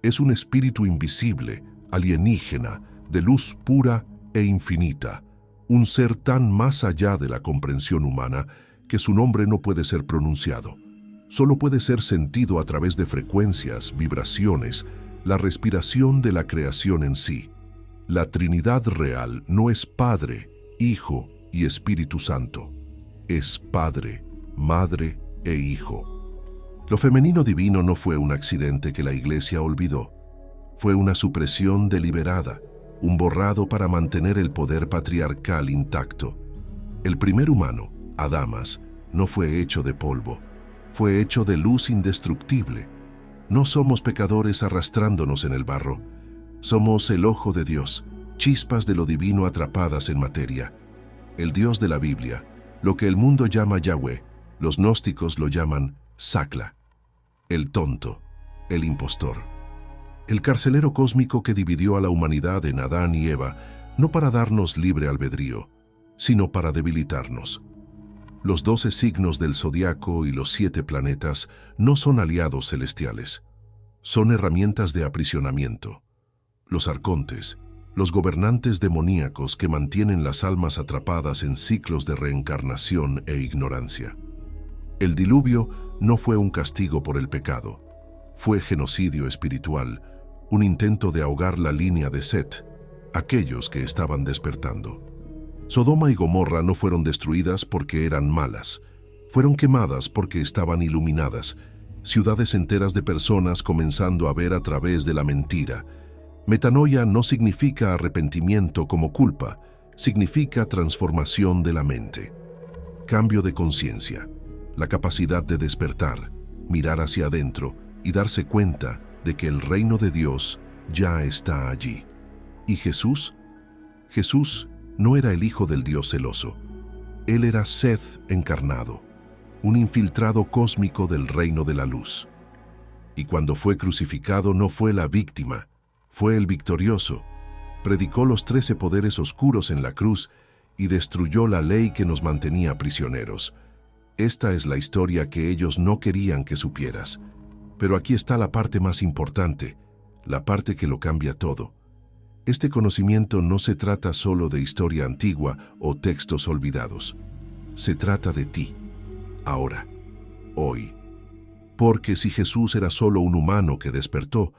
Es un espíritu invisible, alienígena, de luz pura e infinita, un ser tan más allá de la comprensión humana que su nombre no puede ser pronunciado. Solo puede ser sentido a través de frecuencias, vibraciones, la respiración de la creación en sí. La Trinidad real no es Padre, Hijo y Espíritu Santo. Es Padre, Madre e Hijo. Lo femenino divino no fue un accidente que la Iglesia olvidó. Fue una supresión deliberada, un borrado para mantener el poder patriarcal intacto. El primer humano, Adamas, no fue hecho de polvo, fue hecho de luz indestructible. No somos pecadores arrastrándonos en el barro. Somos el ojo de Dios, chispas de lo divino atrapadas en materia. El Dios de la Biblia, lo que el mundo llama Yahweh, los gnósticos lo llaman Sakla. El tonto, el impostor. El carcelero cósmico que dividió a la humanidad en Adán y Eva, no para darnos libre albedrío, sino para debilitarnos. Los 12 signos del zodiaco y los 7 planetas no son aliados celestiales. Son herramientas de aprisionamiento. Los arcontes, los gobernantes demoníacos que mantienen las almas atrapadas en ciclos de reencarnación e ignorancia. El diluvio no fue un castigo por el pecado, fue genocidio espiritual, un intento de ahogar la línea de Set, aquellos que estaban despertando. Sodoma y Gomorra no fueron destruidas porque eran malas, fueron quemadas porque estaban iluminadas, ciudades enteras de personas comenzando a ver a través de la mentira. Metanoia no significa arrepentimiento como culpa, significa transformación de la mente. Cambio de conciencia, la capacidad de despertar, mirar hacia adentro y darse cuenta de que el reino de Dios ya está allí. ¿Y Jesús? Jesús no era el hijo del Dios celoso. Él era Seth encarnado, un infiltrado cósmico del reino de la luz. Y cuando fue crucificado no fue la víctima, fue el victorioso. Predicó los 13 poderes oscuros en la cruz y destruyó la ley que nos mantenía prisioneros. Esta es la historia que ellos no querían que supieras. Pero aquí está la parte más importante, la parte que lo cambia todo. Este conocimiento no se trata solo de historia antigua o textos olvidados. Se trata de ti, ahora, hoy. Porque si Jesús era solo un humano que despertó,